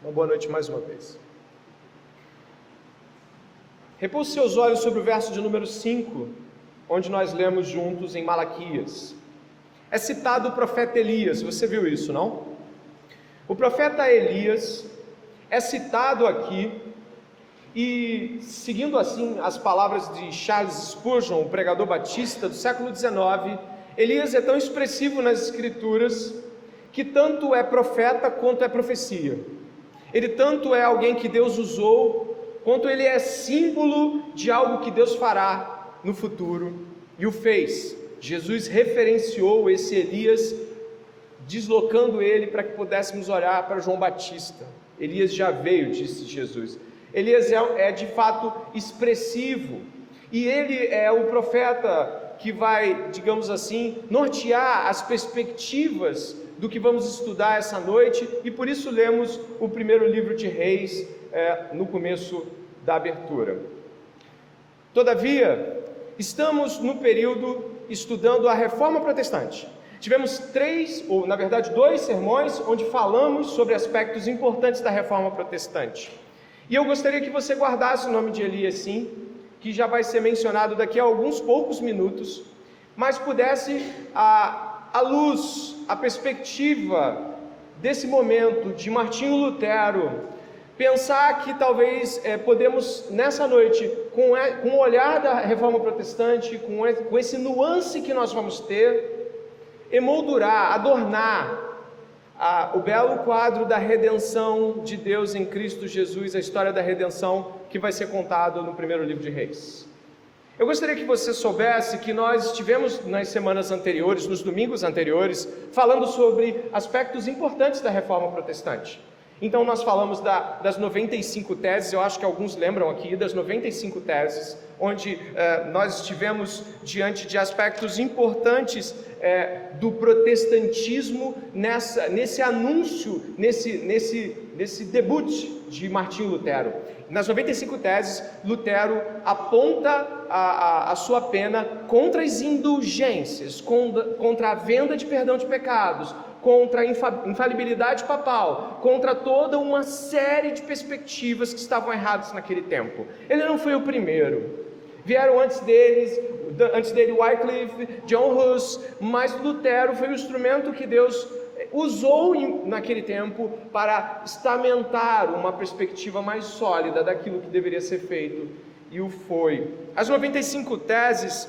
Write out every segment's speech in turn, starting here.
Uma boa noite mais uma vez. Repouse seus olhos sobre o verso de número 5, onde nós lemos juntos em Malaquias. É citado o profeta Elias, você viu isso, não? O profeta Elias é citado aqui e, seguindo assim as palavras de Charles Spurgeon, o pregador batista do século XIX, Elias é tão expressivo nas escrituras que tanto é profeta quanto é profecia. Ele tanto é alguém que Deus usou, quanto ele é símbolo de algo que Deus fará no futuro, e o fez. Jesus referenciou esse Elias, deslocando ele para que pudéssemos olhar para João Batista. Elias já veio, disse Jesus. Elias é de fato expressivo, e ele é o profeta que vai, digamos assim, nortear as perspectivas do que vamos estudar essa noite, e por isso lemos o primeiro livro de Reis no começo da abertura. Todavia, estamos no período estudando a Reforma Protestante. Tivemos dois sermões onde falamos sobre aspectos importantes da Reforma Protestante. E eu gostaria que você guardasse o nome de Elias, sim, que já vai ser mencionado daqui a alguns poucos minutos, mas pudesse a luz, a perspectiva desse momento de Martinho Lutero, pensar que talvez podemos nessa noite, com o olhar da Reforma Protestante, com esse nuance que nós vamos ter, emoldurar, adornar o belo quadro da redenção de Deus em Cristo Jesus, a história da redenção que vai ser contado no primeiro livro de Reis. Eu gostaria que você soubesse que nós estivemos nas semanas anteriores, nos domingos anteriores, falando sobre aspectos importantes da Reforma Protestante. Então nós falamos das 95 teses, eu acho que alguns lembram aqui, das 95 teses, onde nós estivemos diante de aspectos importantes do protestantismo, nesse anúncio, nesse debut de Martinho Lutero. Nas 95 teses, Lutero aponta a sua pena contra as indulgências, contra a venda de perdão de pecados, contra a infalibilidade papal, contra toda uma série de perspectivas que estavam erradas naquele tempo. Ele não foi o primeiro. Vieram antes dele Wycliffe, John Hus, mas Lutero foi o instrumento que Deus usou naquele tempo para estamentar uma perspectiva mais sólida daquilo que deveria ser feito, e o foi. As 95 teses,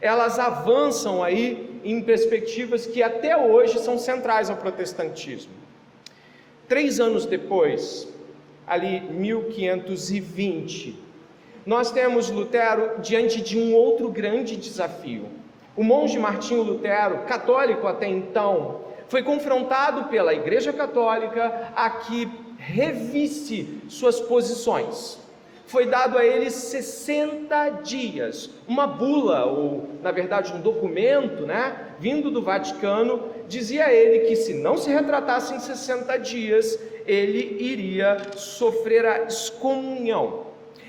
elas avançam aí em perspectivas que até hoje são centrais ao protestantismo. 3 anos depois, ali 1520, nós temos Lutero diante de um outro grande desafio. O monge Martinho Lutero, católico até então, foi confrontado pela Igreja Católica a que revisse suas posições. Foi dado a ele 60 dias, uma bula, ou na verdade um documento, vindo do Vaticano, dizia a ele que se não se retratasse em 60 dias, ele iria sofrer a excomunhão.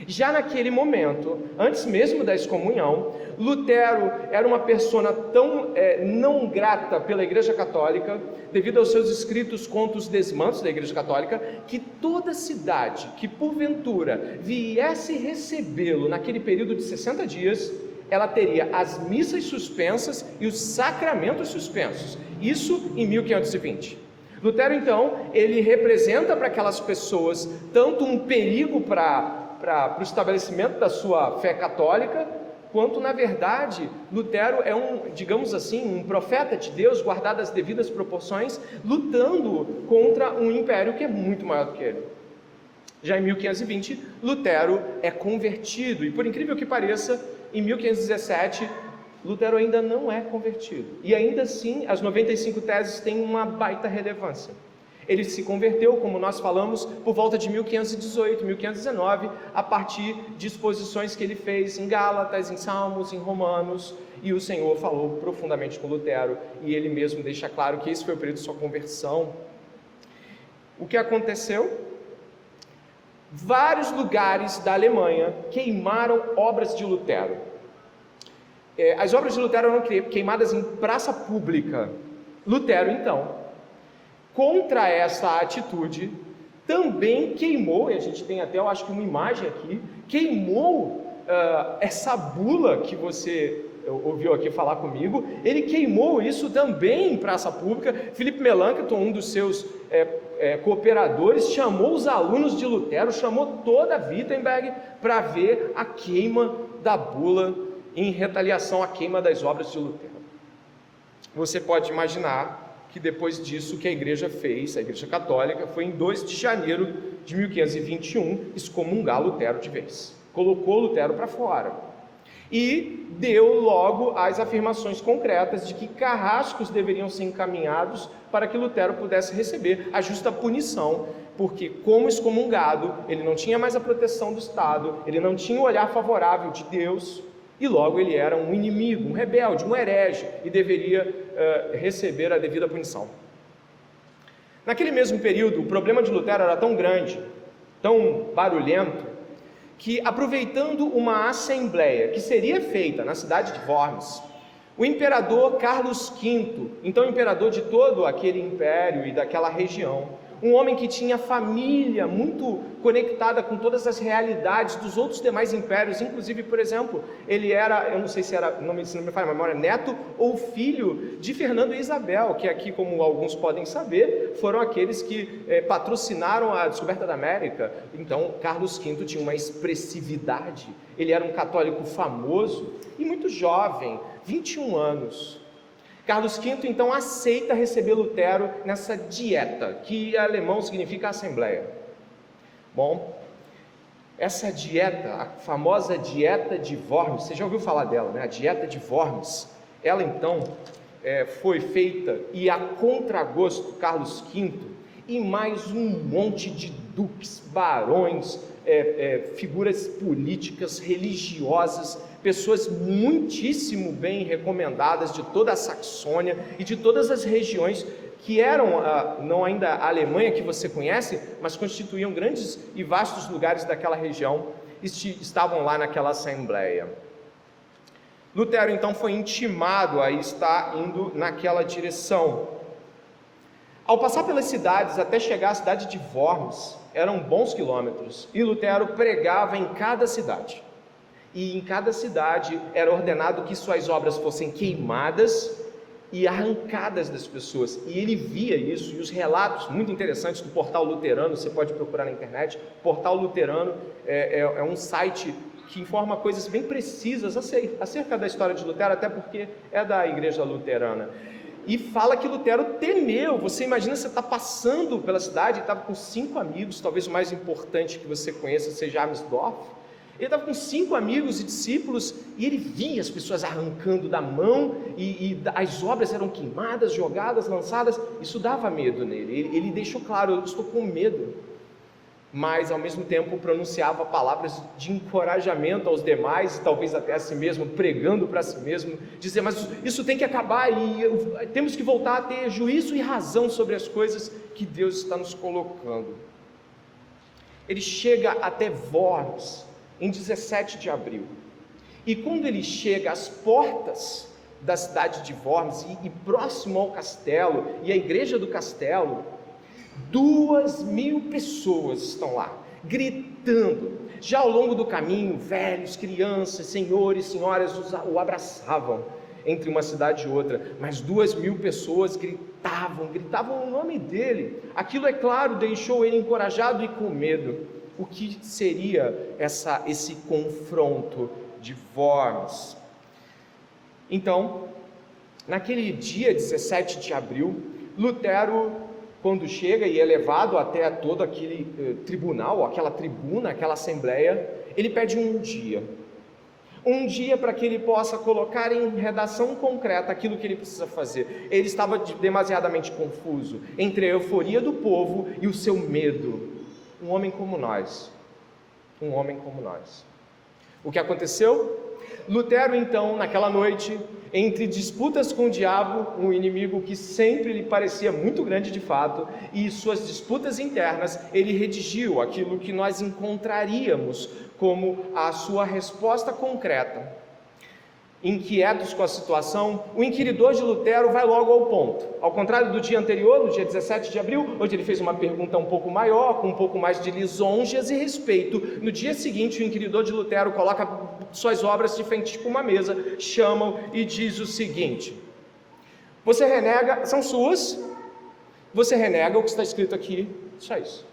Já naquele momento, antes mesmo da excomunhão, Lutero era uma persona tão não grata pela Igreja Católica, devido aos seus escritos contra os desmandos da Igreja Católica, que toda cidade que porventura viesse recebê-lo naquele período de 60 dias, ela teria as missas suspensas e os sacramentos suspensos. Isso em 1520. Lutero, então, ele representa para aquelas pessoas tanto um perigo para o estabelecimento da sua fé católica, quanto na verdade Lutero é digamos assim, um profeta de Deus, guardado as devidas proporções, lutando contra um império que é muito maior do que ele. Já em 1520, Lutero é convertido, e por incrível que pareça, em 1517, Lutero ainda não é convertido, e ainda assim as 95 teses têm uma baita relevância. Ele se converteu, como nós falamos, por volta de 1518, 1519, a partir de exposições que ele fez em Gálatas, em Salmos, em Romanos, e o Senhor falou profundamente com Lutero, e ele mesmo deixa claro que esse foi o período de sua conversão. O que aconteceu? Vários lugares da Alemanha queimaram obras de Lutero. As obras de Lutero eram queimadas em praça pública. Lutero, então, contra essa atitude, também queimou, e a gente tem até, eu acho que uma imagem aqui, queimou essa bula que você ouviu aqui falar comigo, ele queimou isso também em praça pública. Philippe Melanchthon, um dos seus cooperadores, chamou os alunos de Lutero, chamou toda a Wittenberg para ver a queima da bula em retaliação à queima das obras de Lutero. Você pode imaginar que depois disso o que a igreja fez, a igreja católica, foi em 2 de janeiro de 1521 excomungar Lutero de vez. Colocou Lutero para fora e deu logo as afirmações concretas de que carrascos deveriam ser encaminhados para que Lutero pudesse receber a justa punição, porque como excomungado, ele não tinha mais a proteção do Estado, ele não tinha o olhar favorável de Deus, e logo ele era um inimigo, um rebelde, um herege, e deveria receber a devida punição. Naquele mesmo período, o problema de Lutero era tão grande, tão barulhento, que, aproveitando uma assembleia que seria feita na cidade de Worms, o imperador Carlos V, então imperador de todo aquele império e daquela região, um homem que tinha família muito conectada com todas as realidades dos outros demais impérios, inclusive, por exemplo, ele era, eu não sei se era, se não me falha a memória, neto ou filho de Fernando e Isabel, que aqui, como alguns podem saber, foram aqueles que patrocinaram a descoberta da América. Então, Carlos V tinha uma expressividade, ele era um católico famoso e muito jovem, 21 anos. Carlos V, então, aceita receber Lutero nessa dieta, que em alemão significa assembleia. Bom, essa dieta, a famosa dieta de Worms, você já ouviu falar dela, né? A dieta de Worms, ela então foi feita, e a contragosto Carlos V e mais um monte de duques, barões, figuras políticas, religiosas, pessoas muitíssimo bem recomendadas de toda a Saxônia e de todas as regiões que eram, não ainda a Alemanha que você conhece, mas constituíam grandes e vastos lugares daquela região, estavam lá naquela assembleia. Lutero então foi intimado a estar indo naquela direção. Ao passar pelas cidades até chegar à cidade de Worms, eram bons quilômetros, e Lutero pregava em cada cidade. E em cada cidade era ordenado que suas obras fossem queimadas e arrancadas das pessoas. E ele via isso, e os relatos muito interessantes do Portal Luterano, você pode procurar na internet. Portal Luterano é um site que informa coisas bem precisas acerca da história de Lutero, até porque é da igreja luterana. E fala que Lutero temeu. Você imagina, você está passando pela cidade, estava com 5 amigos, talvez o mais importante que você conheça seja Amsdorf. Ele estava com 5 amigos e discípulos, e ele via as pessoas arrancando da mão, e as obras eram queimadas, jogadas, lançadas. Isso dava medo nele. Ele deixou claro: eu estou com medo. Mas ao mesmo tempo pronunciava palavras de encorajamento aos demais, talvez até a si mesmo, pregando para si mesmo, dizer: mas isso tem que acabar, e temos que voltar a ter juízo e razão sobre as coisas que Deus está nos colocando. Ele chega até Worms em 17 de abril, e quando ele chega às portas da cidade de Worms e próximo ao castelo e à igreja do castelo, 2.000 pessoas estão lá, gritando. Já ao longo do caminho, velhos, crianças, senhores, senhoras o abraçavam entre uma cidade e outra, mas 2.000 pessoas gritavam o nome dele. Aquilo, é claro, deixou ele encorajado e com medo. O que seria esse confronto de Worms? Então, naquele dia 17 de abril, Lutero, quando chega e é levado até todo aquele tribunal, aquela tribuna, aquela assembleia, ele pede um dia para que ele possa colocar em redação concreta aquilo que ele precisa fazer. Ele estava demasiadamente confuso entre a euforia do povo e o seu medo. Um homem como nós. O que aconteceu? Lutero, então, naquela noite, entre disputas com o diabo, um inimigo que sempre lhe parecia muito grande de fato, e suas disputas internas, ele redigiu aquilo que nós encontraríamos como a sua resposta concreta. inquietos com a situação, o inquiridor de Lutero vai logo ao ponto. Ao contrário do dia anterior, no dia 17 de abril, onde ele fez uma pergunta um pouco maior, com um pouco mais de lisonjas e respeito, no dia seguinte o inquiridor de Lutero coloca suas obras de frente para uma mesa, chama-o e diz o seguinte: você renega, são suas, você renega o que está escrito aqui, só isso.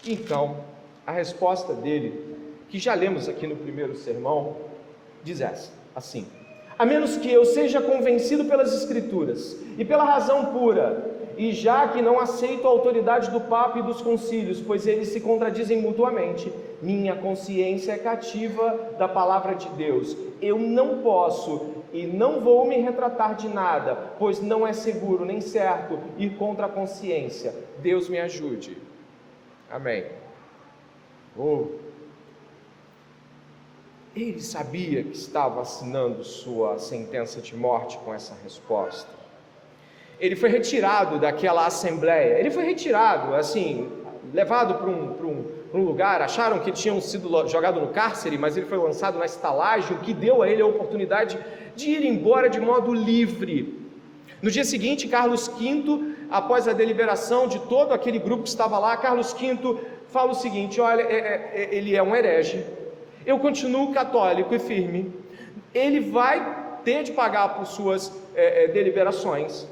Então, a resposta dele, que já lemos aqui no primeiro sermão, diz assim: a menos que eu seja convencido pelas Escrituras e pela razão pura, e já que não aceito a autoridade do Papa e dos concílios, pois eles se contradizem mutuamente, minha consciência é cativa da palavra de Deus. Eu não posso e não vou me retratar de nada, pois não é seguro nem certo ir contra a consciência. Deus me ajude. Amém. Ele sabia que estava assinando sua sentença de morte com essa resposta. Ele foi retirado daquela assembleia, ele foi retirado, assim, levado para um lugar. Acharam que tinham sido jogado no cárcere, mas ele foi lançado na estalagem, o que deu a ele a oportunidade de ir embora de modo livre. No dia seguinte, Carlos V, após a deliberação de todo aquele grupo que estava lá, Carlos V fala o seguinte: olha, ele é um herege, eu continuo católico e firme, ele vai ter de pagar por suas deliberações,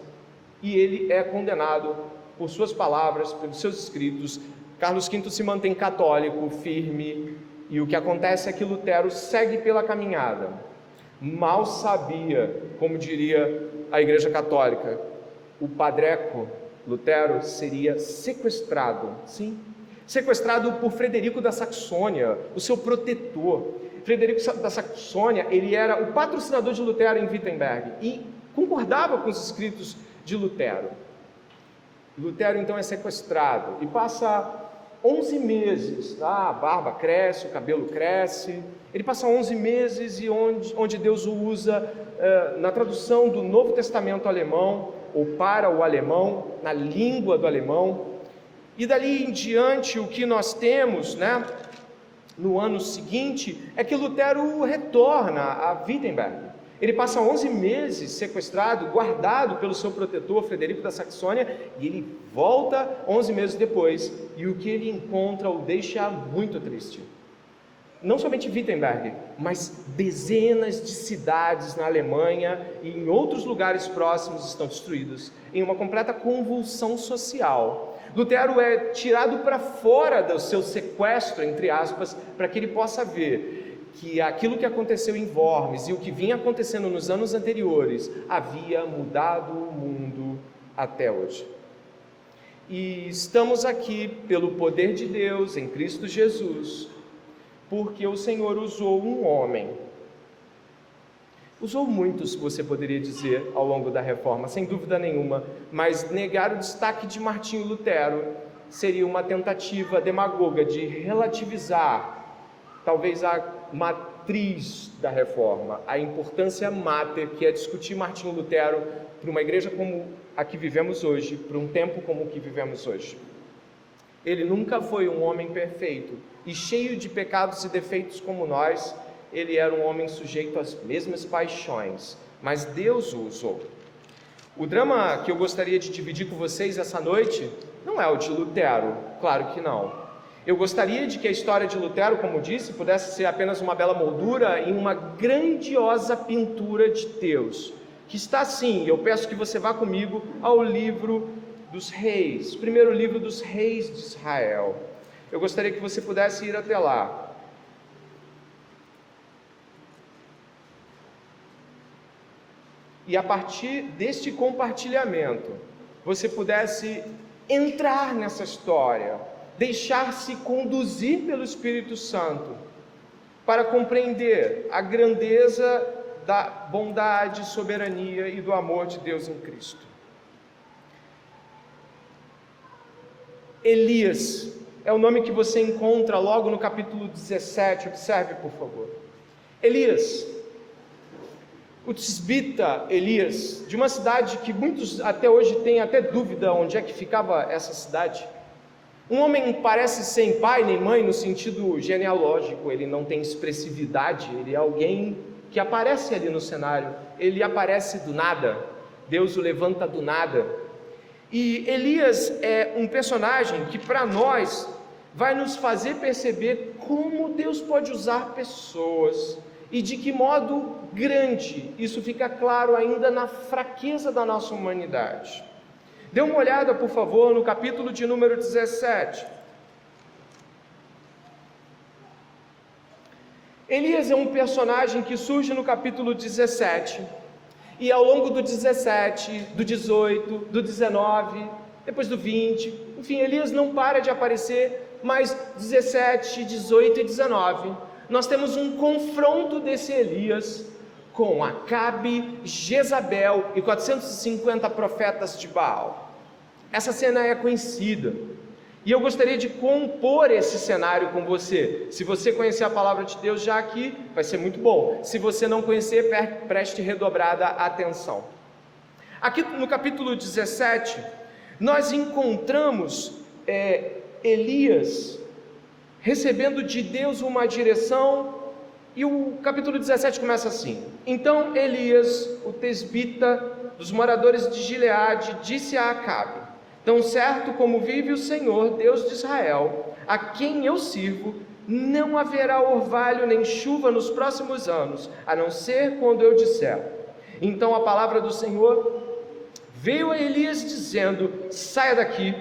e ele é condenado por suas palavras, pelos seus escritos. Carlos V se mantém católico, firme, e o que acontece é que Lutero segue pela caminhada. Mal sabia, como diria a Igreja Católica, o padreco Lutero seria sequestrado, sim, sequestrado por Frederico da Saxônia, o seu protetor. Frederico da Saxônia, ele era o patrocinador de Lutero em Wittenberg e concordava com os escritos de Lutero. Lutero então é sequestrado e passa 11 meses, a barba cresce, o cabelo cresce, ele passa 11 meses e onde Deus o usa na tradução do Novo Testamento alemão, ou para o alemão, na língua do alemão. E dali em diante, o que nós temos, no ano seguinte, é que Lutero retorna a Wittenberg. Ele passa 11 meses sequestrado, guardado pelo seu protetor, Frederico da Saxônia, e ele volta 11 meses depois, e o que ele encontra o deixa muito triste. Não somente Wittenberg, mas dezenas de cidades na Alemanha e em outros lugares próximos estão destruídos, em uma completa convulsão social. Lutero é tirado para fora do seu sequestro, entre aspas, para que ele possa ver que aquilo que aconteceu em Worms e o que vinha acontecendo nos anos anteriores havia mudado o mundo até hoje. E estamos aqui pelo poder de Deus em Cristo Jesus, porque o Senhor usou um homem. Usou muitos, você poderia dizer, ao longo da Reforma, sem dúvida nenhuma, mas negar o destaque de Martinho Lutero seria uma tentativa demagoga de relativizar, talvez, a matriz da Reforma, a importância máter que é discutir Martinho Lutero para uma igreja como a que vivemos hoje, para um tempo como o que vivemos hoje. Ele nunca foi um homem perfeito e cheio de pecados e defeitos como nós. Ele era um homem sujeito às mesmas paixões, mas Deus o usou. O drama que eu gostaria de dividir com vocês essa noite não é o de Lutero, claro que não. Eu gostaria de que a história de Lutero, como disse, pudesse ser apenas uma bela moldura em uma grandiosa pintura de Deus, que está assim. Eu peço que você vá comigo ao livro dos Reis, o primeiro livro dos Reis de Israel. Eu gostaria que você pudesse ir até lá. E a partir deste compartilhamento, você pudesse entrar nessa história, deixar-se conduzir pelo Espírito Santo, para compreender a grandeza da bondade, soberania e do amor de Deus em Cristo. Elias é o nome que você encontra logo no capítulo 17, observe por favor. Elias, o tisbita Elias, de uma cidade que muitos até hoje têm até dúvida onde é que ficava essa cidade. Um homem parece sem pai nem mãe no sentido genealógico, ele não tem expressividade, ele é alguém que aparece ali no cenário, ele aparece do nada, Deus o levanta do nada. E Elias é um personagem que para nós vai nos fazer perceber como Deus pode usar pessoas e de que modo grande isso fica claro ainda na fraqueza da nossa humanidade. Dê uma olhada, por favor, no capítulo de número 17. Elias é um personagem que surge no capítulo 17, e ao longo do 17, do 18, do 19, depois do 20, enfim, Elias não para de aparecer, mas 17, 18 e 19, nós temos um confronto desse Elias com Acabe, Jezabel e 450 profetas de Baal. Essa cena é conhecida, e eu gostaria de compor esse cenário com você. Se você conhecer a palavra de Deus já aqui, vai ser muito bom. Se você não conhecer, preste redobrada atenção. Aqui no capítulo 17, nós encontramos Elias recebendo de Deus uma direção, e o capítulo 17 começa assim: Então Elias, o tesbita dos moradores de Gileade, disse a Acabe: Tão certo como vive o Senhor, Deus de Israel, a quem eu sirvo, não haverá orvalho nem chuva nos próximos anos, a não ser quando eu disser. Então a palavra do Senhor veio a Elias dizendo: Saia daqui,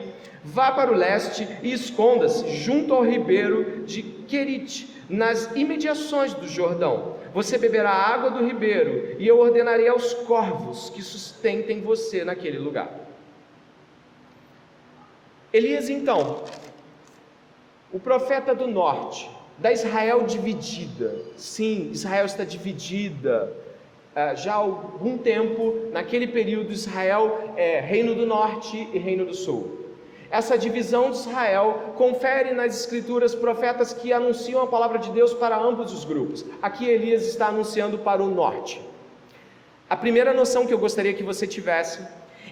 vá para o leste e esconda-se junto ao ribeiro de Querite, nas imediações do Jordão. Você beberá a água do ribeiro, e eu ordenarei aos corvos que sustentem você naquele lugar. Elias, então, o profeta do norte, da Israel dividida. Sim, Israel está dividida. Já há algum tempo, naquele período, Israel é Reino do Norte e Reino do Sul. Essa divisão de Israel confere nas escrituras profetas que anunciam a palavra de Deus para ambos os grupos. Aqui Elias está anunciando para o norte. A primeira noção que eu gostaria que você tivesse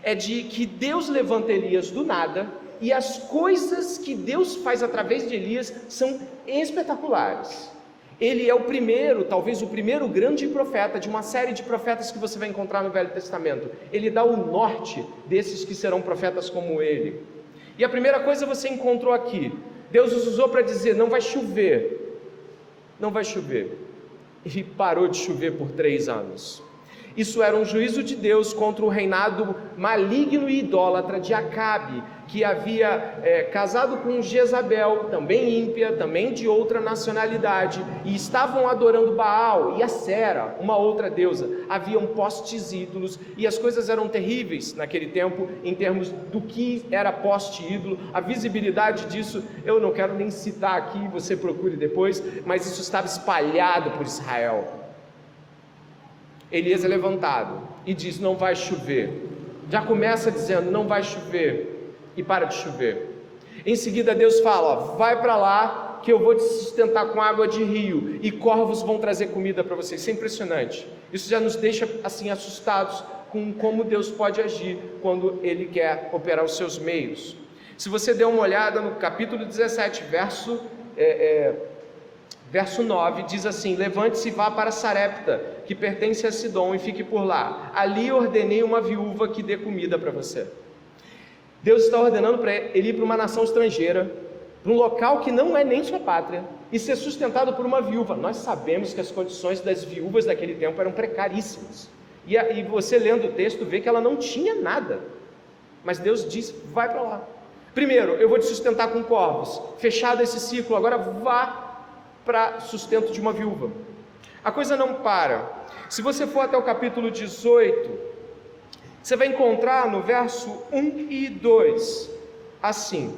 é de que Deus levanta Elias do nada, e as coisas que Deus faz através de Elias são espetaculares. Ele é o primeiro, talvez o primeiro grande profeta de uma série de profetas que você vai encontrar no Velho Testamento. Ele dá o norte desses que serão profetas como ele. E a primeira coisa você encontrou aqui: Deus os usou para dizer: não vai chover, não vai chover. E parou de chover por 3 anos. Isso era um juízo de Deus contra o reinado maligno e idólatra de Acabe, que havia casado com Jezabel, também ímpia, também de outra nacionalidade, e estavam adorando Baal e Acera, uma outra deusa. Haviam postes ídolos, e as coisas eram terríveis naquele tempo, em termos do que era poste ídolo. A visibilidade disso, eu não quero nem citar aqui, você procure depois, mas isso estava espalhado por Israel. Elias é levantado e diz: não vai chover. Já começa dizendo: não vai chover, e para de chover. Em seguida Deus fala: vai para lá que eu vou te sustentar com água de rio, e corvos vão trazer comida para vocês. Isso é impressionante. Isso já nos deixa assim assustados com como Deus pode agir quando Ele quer operar os seus meios. Se você der uma olhada no capítulo 17, verso 9, diz assim: levante-se e vá para Sarepta, que pertence a Sidom, e fique por lá. Ali ordenei uma viúva que dê comida para você. Deus está ordenando para ele ir para uma nação estrangeira, para um local que não é nem sua pátria, e ser sustentado por uma viúva. Nós sabemos que as condições das viúvas daquele tempo eram precaríssimas, e você lendo o texto vê que ela não tinha nada, mas Deus disse: vai para lá. Primeiro, eu vou te sustentar com corvos. Fechado esse ciclo, agora vá para sustento de uma viúva. A coisa não para. Se você for até o capítulo 18, você vai encontrar no verso 1 e 2, assim: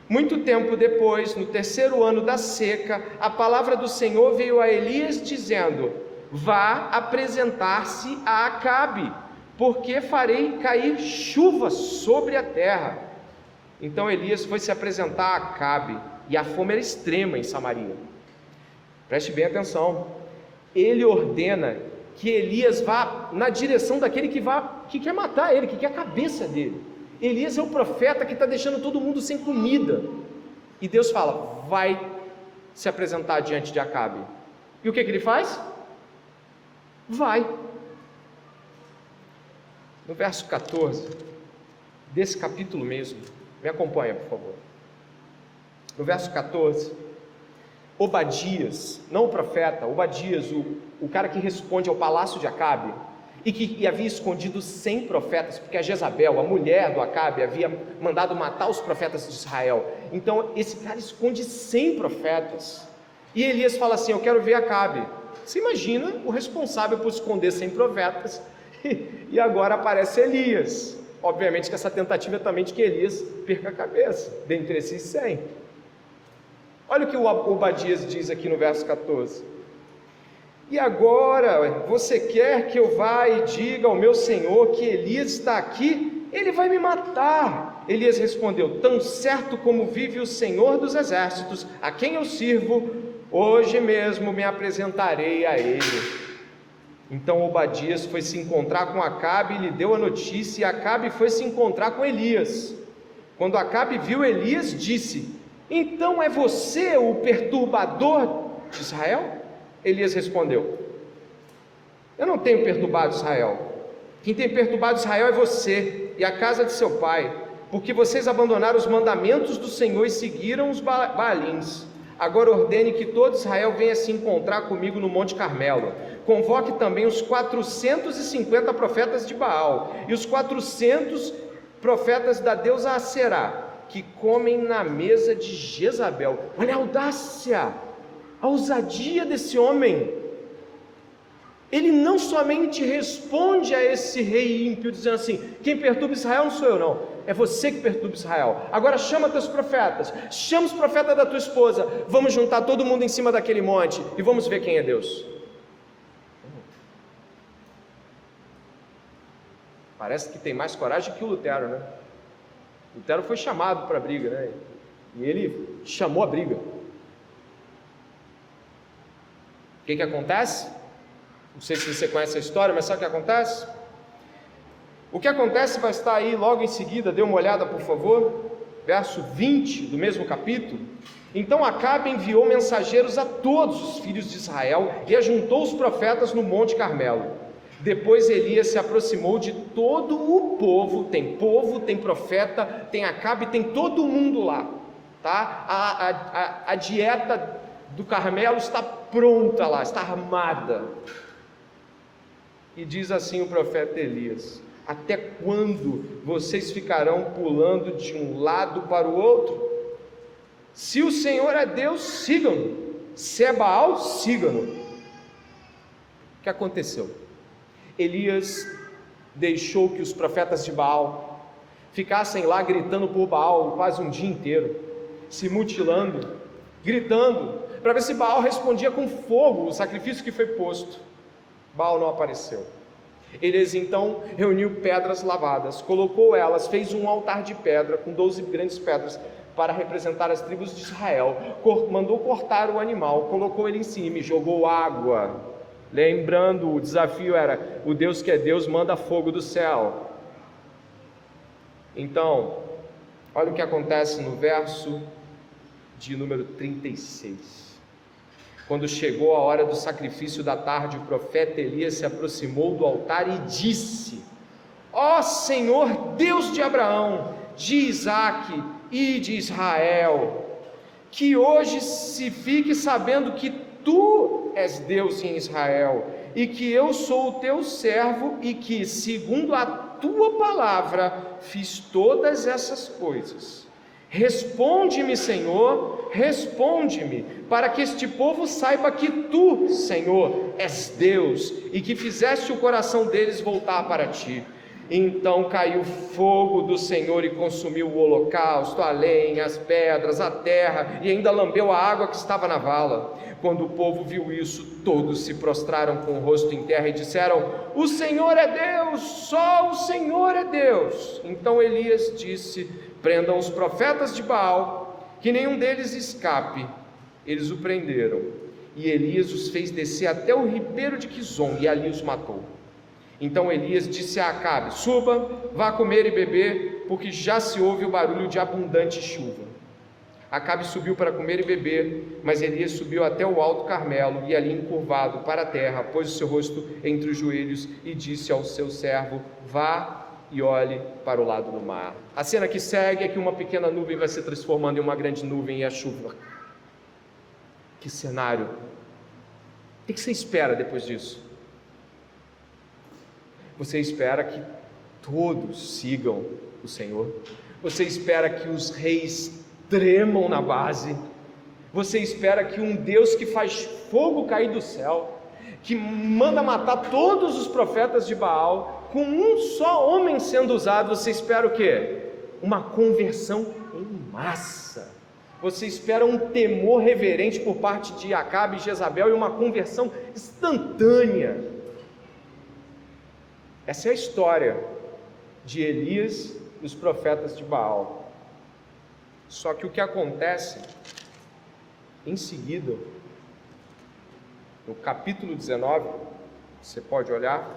muito tempo depois, no 3º ano da seca, a palavra do Senhor veio a Elias dizendo: vá apresentar-se a Acabe, porque farei cair chuva sobre a terra. Então Elias foi se apresentar a Acabe, e a fome era extrema em Samaria. Preste bem atenção. Ele ordena que Elias vá na direção daquele que quer matar ele, que quer a cabeça dele. Elias é o profeta que está deixando todo mundo sem comida. E Deus fala: vai se apresentar diante de Acabe. E o que ele faz? Vai. No verso 14 desse capítulo mesmo, me acompanha, por favor. No verso 14, Obadias, não o profeta, Obadias, o cara que responde ao palácio de Acabe, e que havia escondido 100 profetas, porque a Jezabel, a mulher do Acabe, havia mandado matar os profetas de Israel. Então esse cara esconde 100 profetas, e Elias fala assim: eu quero ver Acabe. Você imagina o responsável por esconder 100 profetas, e agora aparece Elias. Obviamente que essa tentativa é também de que Elias perca a cabeça, dentre esses 100. Olha o que o Obadias diz aqui no verso 14: e agora você quer que eu vá e diga ao meu senhor que Elias está aqui? Ele vai me matar. Elias respondeu: tão certo como vive o Senhor dos exércitos, a quem eu sirvo, hoje mesmo me apresentarei a ele. Então Obadias foi se encontrar com Acabe e lhe deu a notícia, e Acabe foi se encontrar com Elias. Quando Acabe viu Elias, disse: então é você o perturbador de Israel? Elias respondeu: eu não tenho perturbado Israel. Quem tem perturbado Israel é você e a casa de seu pai, porque vocês abandonaram os mandamentos do Senhor e seguiram os Baalins. Agora ordene que todo Israel venha se encontrar comigo no Monte Carmelo. Convoque também os 450 profetas de Baal e os 400 profetas da deusa Aserá, que comem na mesa de Jezabel. Olha a audácia, a ousadia desse homem. Ele não somente responde a esse rei ímpio, dizendo assim: quem perturba Israel não sou eu não, é você que perturba Israel. Agora chama teus profetas, chama os profetas da tua esposa, vamos juntar todo mundo em cima daquele monte e vamos ver quem é Deus. Parece que tem mais coragem que o Lutero, né? Lutero foi chamado para a briga, né? E ele chamou a briga. O que acontece? Não sei se você conhece a história, mas sabe o que acontece? O que acontece vai estar aí logo em seguida, dê uma olhada por favor, verso 20 do mesmo capítulo. Então Acabe enviou mensageiros a todos os filhos de Israel e ajuntou os profetas no Monte Carmelo. Depois Elias se aproximou de todo o povo, tem profeta, tem Acabe, tem todo mundo lá, tá? A dieta do Carmelo está pronta lá, está armada. E diz assim o profeta Elias: até quando vocês ficarão pulando de um lado para o outro? Se o Senhor é Deus, sigam-no. Se é Baal, sigam-no. O que aconteceu? Elias deixou que os profetas de Baal ficassem lá gritando por Baal quase um dia inteiro, se mutilando, gritando, para ver se Baal respondia com fogo o sacrifício que foi posto. Baal não apareceu. Elias então reuniu pedras lavadas, colocou elas, fez um altar de pedra com 12 grandes pedras para representar as tribos de Israel, mandou cortar o animal, colocou ele em cima e jogou água. Lembrando, o desafio era: o Deus que é Deus manda fogo do céu. Então, olha o que acontece no verso de número 36. Quando chegou a hora do sacrifício da tarde, o profeta Elias se aproximou do altar e disse: ó Senhor, Deus de Abraão, de Isaque e de Israel, que hoje se fique sabendo que tu és Deus em Israel, e que eu sou o teu servo, e que, segundo a tua palavra, fiz todas essas coisas. Responde-me, Senhor, responde-me, para que este povo saiba que tu, Senhor, és Deus, e que fizeste o coração deles voltar para ti. Então caiu fogo do Senhor e consumiu o holocausto, a lenha, as pedras, a terra, e ainda lambeu a água que estava na vala. Quando o povo viu isso, todos se prostraram com o rosto em terra e disseram: o Senhor é Deus, só o Senhor é Deus. Então Elias disse: prendam os profetas de Baal, que nenhum deles escape. Eles o prenderam, e Elias os fez descer até o ribeiro de Quizon, e ali os matou. Então Elias disse a Acabe: suba, vá comer e beber, porque já se ouve o barulho de abundante chuva. Acabe subiu para comer e beber, mas Elias subiu até o alto Carmelo e ali encurvado para a terra, pôs o seu rosto entre os joelhos e disse ao seu servo: vá e olhe para o lado do mar. A cena que segue é que uma pequena nuvem vai se transformando em uma grande nuvem e a chuva. Que cenário! O que você espera depois disso? Você espera que todos sigam o Senhor? Você espera que os reis tremam na base? Você espera que um Deus que faz fogo cair do céu, que manda matar todos os profetas de Baal, com um só homem sendo usado, você espera o quê? Uma conversão em massa. Você espera um temor reverente por parte de Acabe e Jezabel e uma conversão instantânea. Essa é a história de Elias e os profetas de Baal. Só que o que acontece em seguida, no capítulo 19, você pode olhar,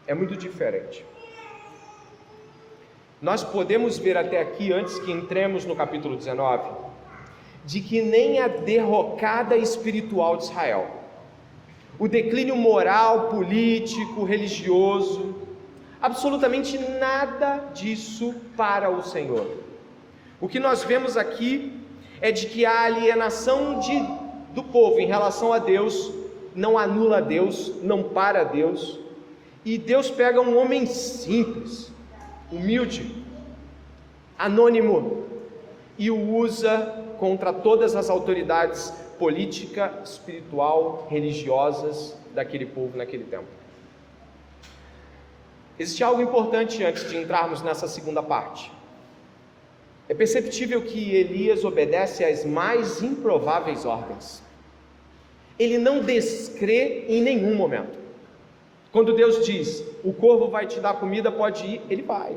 é muito diferente. Nós podemos ver até aqui, antes que entremos no capítulo 19, de que nem a derrocada espiritual de Israel, o declínio moral, político, religioso, absolutamente nada disso para o Senhor. O que nós vemos aqui é de que a alienação do povo em relação a Deus não anula Deus, não para Deus, e Deus pega um homem simples, humilde, anônimo, e o usa contra todas as autoridades política, espiritual, religiosas daquele povo naquele tempo. Existe algo importante antes de entrarmos nessa segunda parte. É perceptível que Elias obedece às mais improváveis ordens. Ele não descrê em nenhum momento. Quando Deus diz, o corvo vai te dar comida, pode ir, ele vai.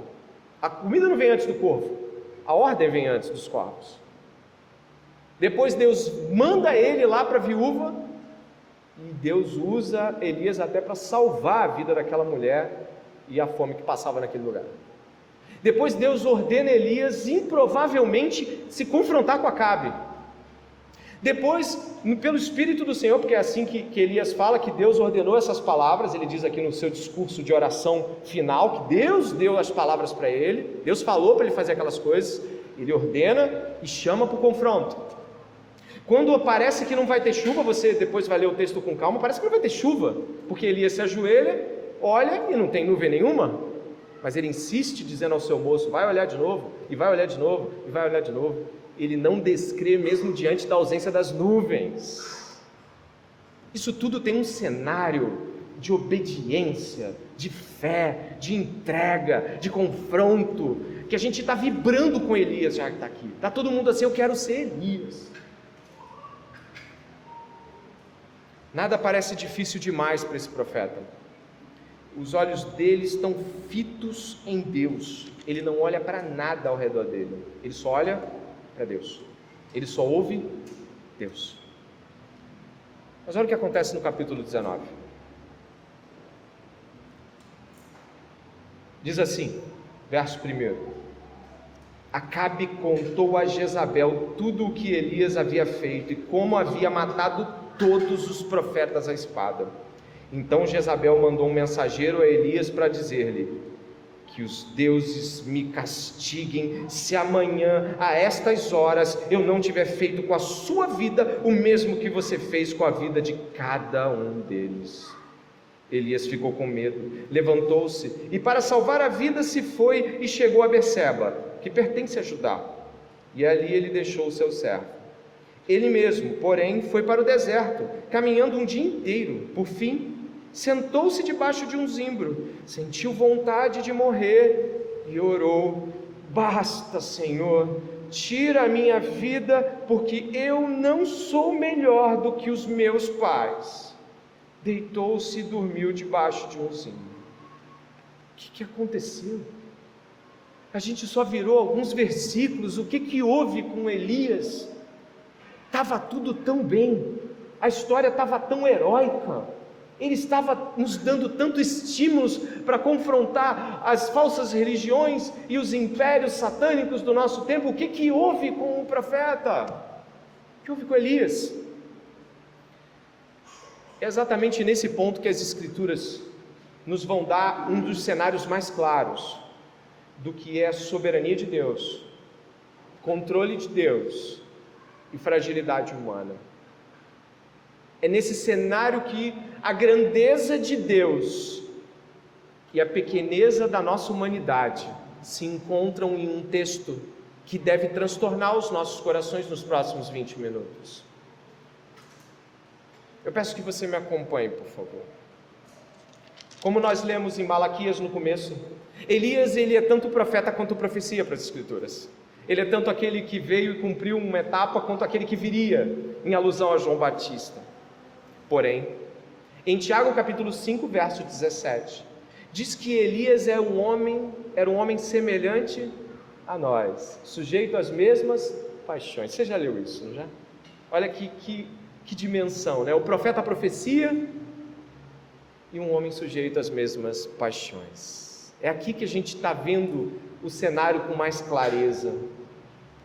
A comida não vem antes do corvo, a ordem vem antes dos corvos. Depois Deus manda ele lá para a viúva, e Deus usa Elias até para salvar a vida daquela mulher e a fome que passava naquele lugar. Depois Deus ordena Elias improvavelmente se confrontar com Acabe. Depois, pelo Espírito do Senhor, porque é assim que Elias fala, que Deus ordenou essas palavras, ele diz aqui no seu discurso de oração final, que Deus deu as palavras para ele, Deus falou para ele fazer aquelas coisas, ele ordena e chama para o confronto. Quando parece que não vai ter chuva, você depois vai ler o texto com calma, parece que não vai ter chuva, porque Elias se ajoelha, olha e não tem nuvem nenhuma, mas ele insiste dizendo ao seu moço, vai olhar de novo, e vai olhar de novo, e vai olhar de novo. Ele não descrê mesmo diante da ausência das nuvens. Isso tudo tem um cenário de obediência, de fé, de entrega, de confronto, que a gente está vibrando com Elias já que está aqui. Está todo mundo assim, eu quero ser Elias. Nada parece difícil demais para esse profeta. Os olhos dele estão fitos em Deus. Ele não olha para nada ao redor dele. Ele só olha para Deus. Ele só ouve Deus. Mas olha o que acontece no capítulo 19. Diz assim, verso 1: Acabe contou a Jezabel tudo o que Elias havia feito e como havia matado todos os profetas à espada. Então Jezabel mandou um mensageiro a Elias para dizer-lhe: que os deuses me castiguem se amanhã, a estas horas, eu não tiver feito com a sua vida o mesmo que você fez com a vida de cada um deles. Elias ficou com medo, levantou-se e para salvar a vida se foi e chegou a Berseba, que pertence a Judá, e ali ele deixou o seu servo. Ele mesmo, porém, foi para o deserto, caminhando um dia inteiro. Por fim, sentou-se debaixo de um zimbro, sentiu vontade de morrer e orou: basta, Senhor, tira a minha vida, porque eu não sou melhor do que os meus pais. Deitou-se e dormiu debaixo de um zimbro. O que aconteceu? A gente só virou alguns versículos. O que houve com Elias? Estava tudo tão bem, a história estava tão heróica. Ele estava nos dando tantos estímulos para confrontar as falsas religiões e os impérios satânicos do nosso tempo. O que houve com o profeta? O que houve com Elias? É exatamente nesse ponto que as Escrituras nos vão dar um dos cenários mais claros do que é a soberania de Deus, controle de Deus e fragilidade humana. É nesse cenário que a grandeza de Deus e a pequeneza da nossa humanidade se encontram em um texto que deve transtornar os nossos corações nos próximos 20 minutos. Eu peço que você me acompanhe, por favor. Como nós lemos em Malaquias no começo, Elias, ele é tanto profeta quanto profecia para as Escrituras. Ele é tanto aquele que veio e cumpriu uma etapa, quanto aquele que viria, em alusão a João Batista. Porém, em Tiago capítulo 5, verso 17, diz que Elias era um homem semelhante a nós, sujeito às mesmas paixões. Você já leu isso, não já? Olha que dimensão, né? O profeta profecia e um homem sujeito às mesmas paixões. É aqui que a gente está vendo o cenário com mais clareza.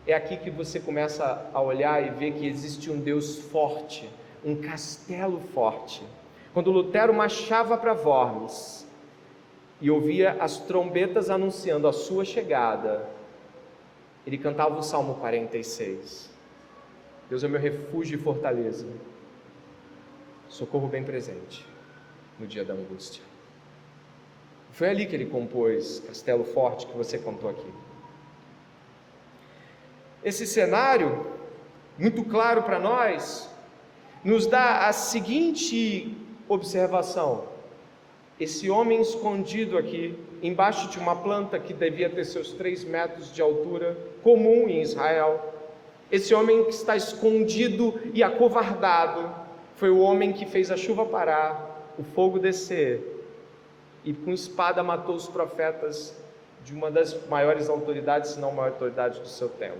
É aqui que você começa a olhar e ver que existe um Deus forte, um castelo forte. Quando Lutero marchava para Worms e ouvia as trombetas anunciando a sua chegada, ele cantava o Salmo 46. Deus é meu refúgio e fortaleza, socorro bem presente no dia da angústia. Foi ali que ele compôs Castelo Forte, que você cantou aqui. Esse cenário, muito claro para nós, nos dá a seguinte observação: esse homem escondido aqui, embaixo de uma planta que devia ter seus 3 metros de altura, comum em Israel, esse homem que está escondido e acovardado, foi o homem que fez a chuva parar, o fogo descer, e com espada matou os profetas de uma das maiores autoridades, se não a maior autoridade do seu tempo.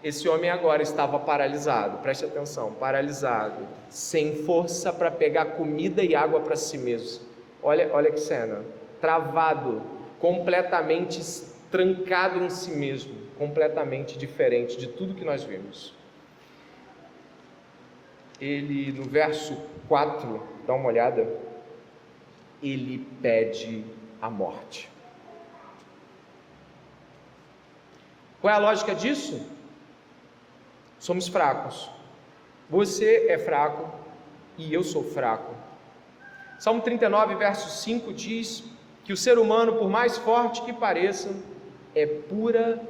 Esse homem agora estava paralisado, preste atenção, paralisado, sem força para pegar comida e água para si mesmo. Olha que cena, travado, completamente trancado em si mesmo, completamente diferente de tudo que nós vimos. Ele, no verso 4, dá uma olhada, ele pede a morte. Qual é a lógica disso? Somos fracos. Você é fraco e eu sou fraco. Salmo 39, verso 5 diz que o ser humano, por mais forte que pareça, é pura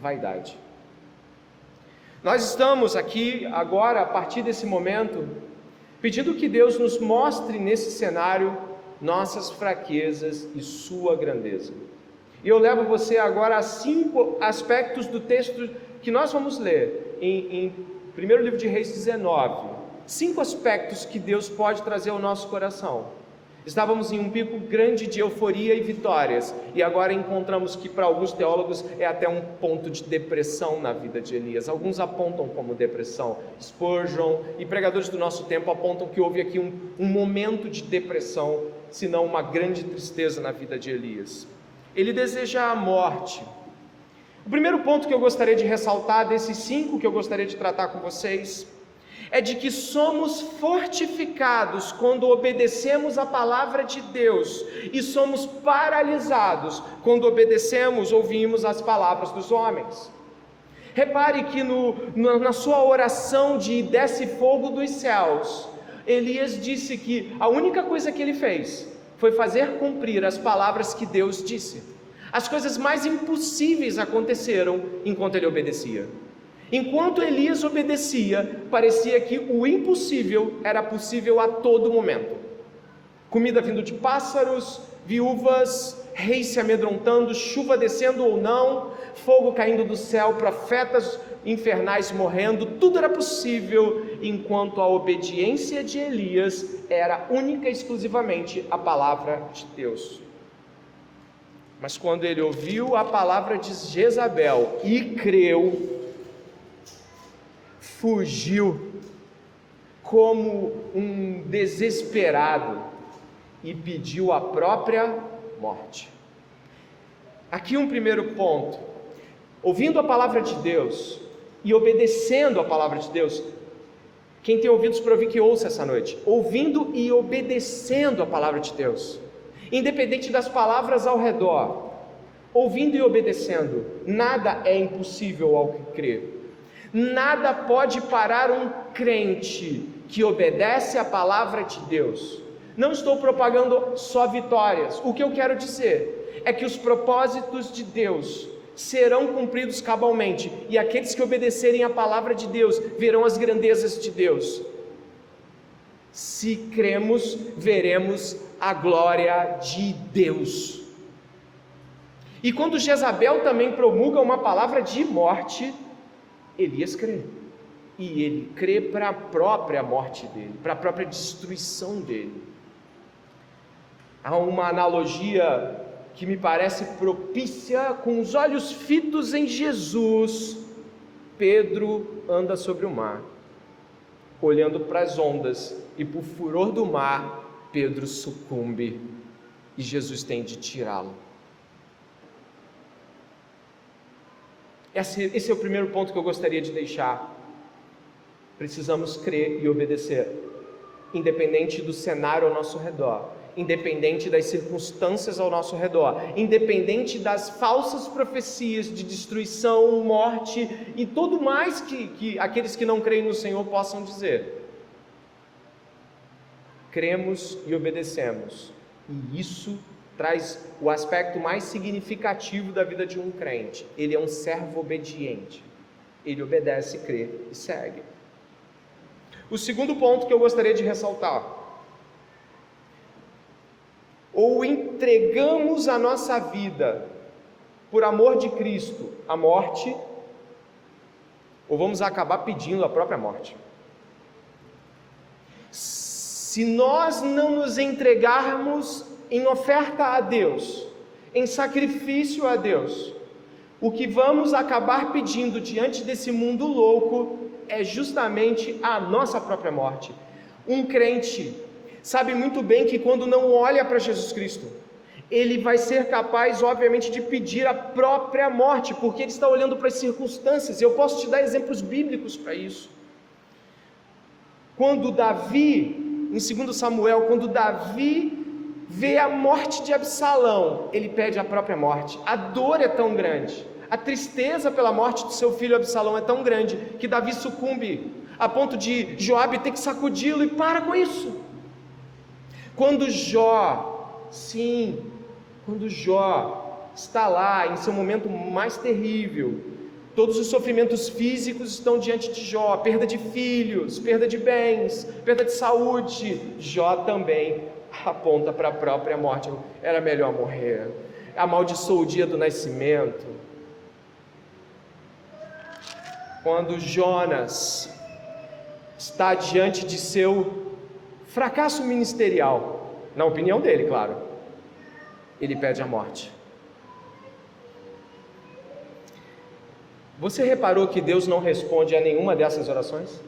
vaidade. Nós estamos aqui agora, a partir desse momento, pedindo que Deus nos mostre nesse cenário nossas fraquezas e sua grandeza. E eu levo você agora a 5 aspectos do texto que nós vamos ler em 1 livro de Reis 19. 5 aspectos que Deus pode trazer ao nosso coração. Estávamos em um pico grande de euforia e vitórias, e agora encontramos que para alguns teólogos é até um ponto de depressão na vida de Elias. Alguns apontam como depressão. Spurgeon e pregadores do nosso tempo apontam que houve aqui um momento de depressão, se não uma grande tristeza na vida de Elias. Ele deseja a morte. O primeiro ponto que eu gostaria de ressaltar, desses 5 que eu gostaria de tratar com vocês, é de que somos fortificados quando obedecemos a palavra de Deus e somos paralisados quando obedecemos, ouvimos as palavras dos homens. Repare que na sua oração de desce fogo dos céus, Elias disse que a única coisa que ele fez foi fazer cumprir as palavras que Deus disse. As coisas mais impossíveis aconteceram enquanto ele obedecia. Enquanto Elias obedecia, parecia que o impossível era possível a todo momento. Comida vindo de pássaros, viúvas, reis se amedrontando, chuva descendo ou não, fogo caindo do céu, profetas infernais morrendo, tudo era possível, enquanto a obediência de Elias era única e exclusivamente a palavra de Deus. Mas quando ele ouviu a palavra de Jezabel e creu, fugiu, como um desesperado e pediu a própria morte. Aqui um primeiro ponto: ouvindo a palavra de Deus e obedecendo a palavra de Deus. Quem tem ouvidos para ouvir, que ouça essa noite. Ouvindo e obedecendo a palavra de Deus, independente das palavras ao redor, ouvindo e obedecendo, nada é impossível ao que crê. Nada pode parar um crente que obedece a palavra de Deus. Não estou propagando só vitórias. O que eu quero dizer é que os propósitos de Deus serão cumpridos cabalmente, e aqueles que obedecerem a palavra de Deus verão as grandezas de Deus. Se cremos, veremos a glória de Deus. E quando Jezabel também promulga uma palavra de morte, Elias crê, e ele crê para a própria morte dele, para a própria destruição dele. Há uma analogia que me parece propícia. Com os olhos fitos em Jesus, Pedro anda sobre o mar, olhando para as ondas, e por furor do mar, Pedro sucumbe, e Jesus tem de tirá-lo. Esse é o primeiro ponto que eu gostaria de deixar. Precisamos crer e obedecer, independente do cenário ao nosso redor, independente das circunstâncias ao nosso redor, independente das falsas profecias de destruição, morte e tudo mais que aqueles que não creem no Senhor possam dizer. Cremos e obedecemos, e isso traz o aspecto mais significativo da vida de um crente. Ele é um servo obediente, ele obedece, crê e segue. O segundo ponto que eu gostaria de ressaltar: ou entregamos a nossa vida por amor de Cristo à morte, ou vamos acabar pedindo a própria morte. Se nós não nos entregarmos em oferta a Deus, em sacrifício a Deus, o que vamos acabar pedindo diante desse mundo louco é justamente a nossa própria morte. Um crente sabe muito bem que quando não olha para Jesus Cristo, ele vai ser capaz, obviamente, de pedir a própria morte, porque ele está olhando para as circunstâncias. Eu posso te dar exemplos bíblicos para isso. Quando Davi, em 2 Samuel, quando Davi vê a morte de Absalão, ele pede a própria morte. A dor é tão grande, a tristeza pela morte do seu filho Absalão é tão grande, que Davi sucumbe, a ponto de Joabe ter que sacudi-lo, e para com isso. Quando Jó está lá em seu momento mais terrível, todos os sofrimentos físicos estão diante de Jó, perda de filhos, perda de bens, perda de saúde, Jó também aponta para a própria morte. Era melhor morrer, amaldiçoou o dia do nascimento. Quando Jonas está diante de seu fracasso ministerial, na opinião dele, claro, ele pede a morte. Você reparou que Deus não responde a nenhuma dessas orações?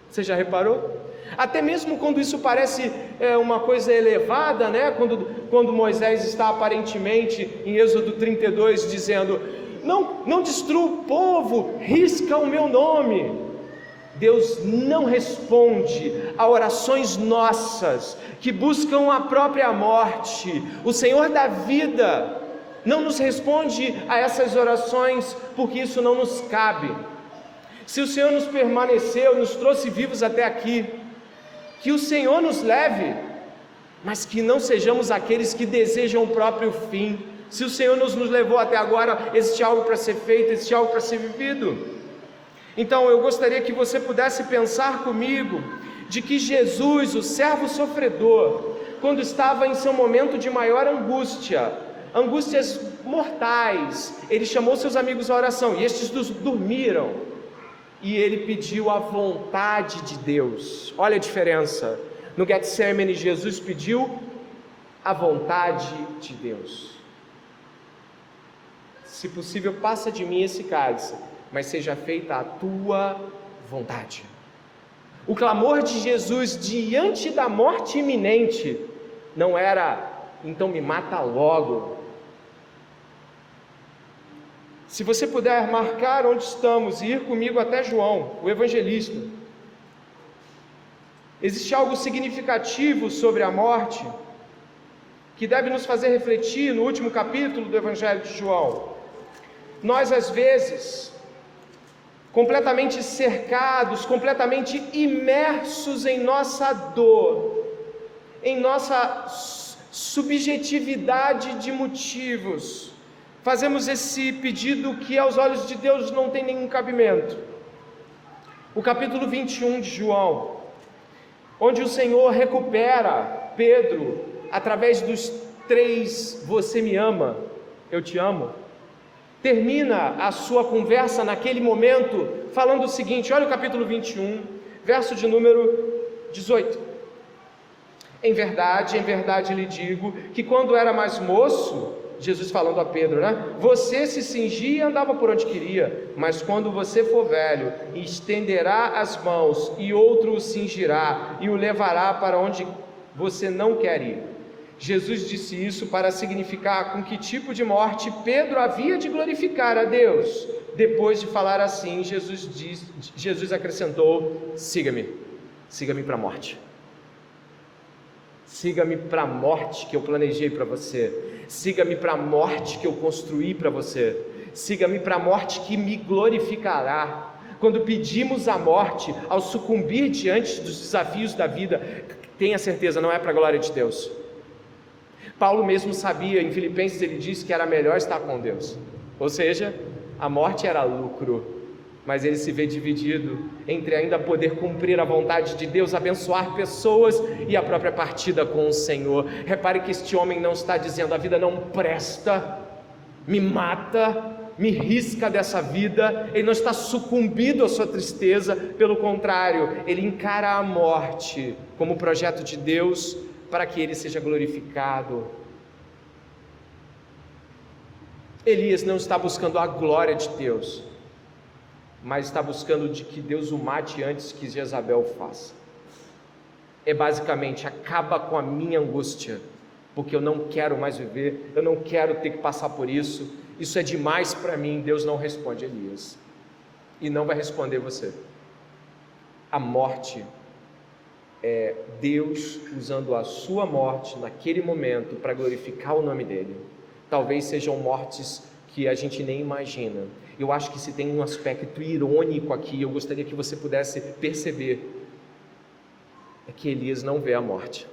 Você já reparou? Até mesmo quando isso parece uma coisa elevada, né? Quando Moisés está aparentemente em Êxodo 32 dizendo: não destrua o povo, risca o meu nome. Deus não responde a orações nossas que buscam a própria morte. O Senhor da vida não nos responde a essas orações, porque isso não nos cabe. Se o Senhor nos permaneceu, nos trouxe vivos até aqui, que o Senhor nos leve, mas que não sejamos aqueles que desejam o próprio fim. Se o Senhor nos levou até agora, existe algo para ser feito, existe algo para ser vivido. Então eu gostaria que você pudesse pensar comigo de que Jesus, o servo sofredor, quando estava em seu momento de maior angústias mortais, ele chamou seus amigos à oração, e estes dormiram, e ele pediu a vontade de Deus. Olha a diferença. No Getsemane, Jesus pediu a vontade de Deus. Se possível, passa de mim esse cálice, mas seja feita a tua vontade. O clamor de Jesus diante da morte iminente não era, então me mata logo. Se você puder marcar onde estamos e ir comigo até João, o evangelista, existe algo significativo sobre a morte que deve nos fazer refletir no último capítulo do Evangelho de João. Nós, às vezes, completamente cercados, completamente imersos em nossa dor, em nossa subjetividade de motivos, fazemos esse pedido que aos olhos de Deus não tem nenhum cabimento. O capítulo 21 de João, onde o Senhor recupera Pedro através dos 3 "você me ama, eu te amo", termina a sua conversa naquele momento falando o seguinte, olha o capítulo 21, verso de número 18. Em verdade lhe digo, que quando era mais moço, Jesus falando a Pedro, você se cingia e andava por onde queria, mas quando você for velho, estenderá as mãos e outro o cingirá e o levará para onde você não quer ir. Jesus disse isso para significar com que tipo de morte Pedro havia de glorificar a Deus. Depois de falar assim, Jesus acrescentou, siga-me para a morte. Siga-me para a morte que eu planejei para você. Siga-me para a morte que eu construí para você. Siga-me para a morte que me glorificará. Quando pedimos a morte, ao sucumbir diante dos desafios da vida, tenha certeza, não é para a glória de Deus. Paulo mesmo sabia, em Filipenses ele disse que era melhor estar com Deus. Ou seja, a morte era lucro, mas ele se vê dividido entre ainda poder cumprir a vontade de Deus, abençoar pessoas e a própria partida com o Senhor. Repare que este homem não está dizendo, a vida não presta, me mata, me risca dessa vida. Ele não está sucumbido à sua tristeza, pelo contrário, ele encara a morte como projeto de Deus para que ele seja glorificado. Elias não está buscando a glória de Deus, mas está buscando de que Deus o mate antes que Jezabel faça. É basicamente, acaba com a minha angústia, porque eu não quero mais viver, eu não quero ter que passar por isso, isso é demais para mim. Deus não responde Elias, e não vai responder você. A morte é Deus usando a sua morte naquele momento para glorificar o nome dele. Talvez sejam mortes que a gente nem imagina. Eu acho que se tem um aspecto irônico aqui, eu gostaria que você pudesse perceber, é que Elias não vê a morte.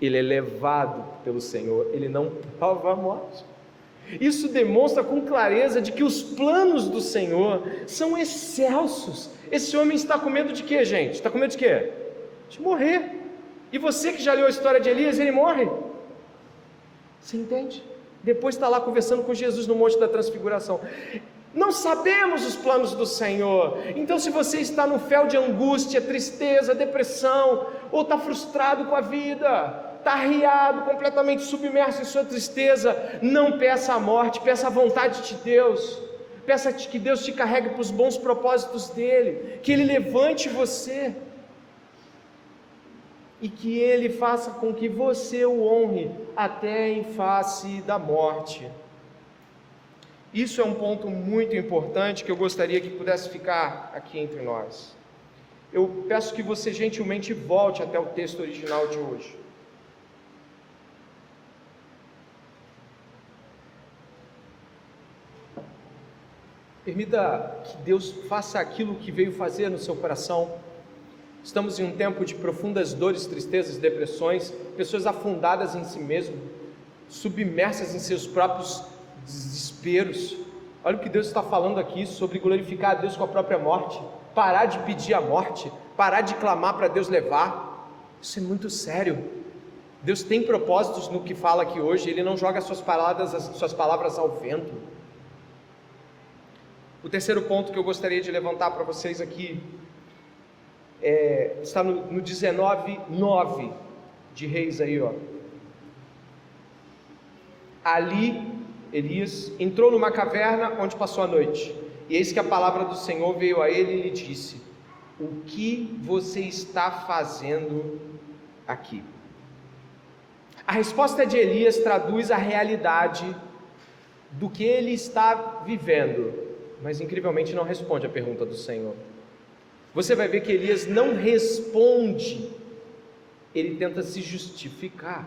Ele é levado pelo Senhor, ele não prova a morte. Isso demonstra com clareza de que os planos do Senhor são excelsos. Esse homem está com medo de quê, gente? Está com medo de quê? De morrer. E você que já leu a história de Elias, ele morre. Você entende? Depois está lá conversando com Jesus no Monte da Transfiguração. Não sabemos os planos do Senhor. Então, se você está no fel de angústia, tristeza, depressão, ou está frustrado com a vida, está arriado, completamente submerso em sua tristeza, não peça a morte, peça a vontade de Deus. Peça que Deus te carregue para os bons propósitos dEle, que Ele levante você, e que Ele faça com que você o honre até em face da morte. Isso é um ponto muito importante que eu gostaria que pudesse ficar aqui entre nós. Eu peço que você gentilmente volte até o texto original de hoje. Permita que Deus faça aquilo que veio fazer no seu coração. Estamos em um tempo de profundas dores, tristezas, depressões, pessoas afundadas em si mesmo, submersas em seus próprios desesperos. Olha o que Deus está falando aqui sobre glorificar a Deus com a própria morte, parar de pedir a morte, parar de clamar para Deus levar. Isso é muito sério. Deus tem propósitos no que fala aqui hoje, Ele não joga suas palavras ao vento. O terceiro ponto que eu gostaria de levantar para vocês aqui está no 19:9 de Reis aí, ó. Ali Elias entrou numa caverna onde passou a noite, e eis que a palavra do Senhor veio a ele e lhe disse: o que você está fazendo aqui? A resposta de Elias traduz a realidade do que ele está vivendo, mas incrivelmente não responde à pergunta do Senhor. Você vai ver que Elias não responde, ele tenta se justificar.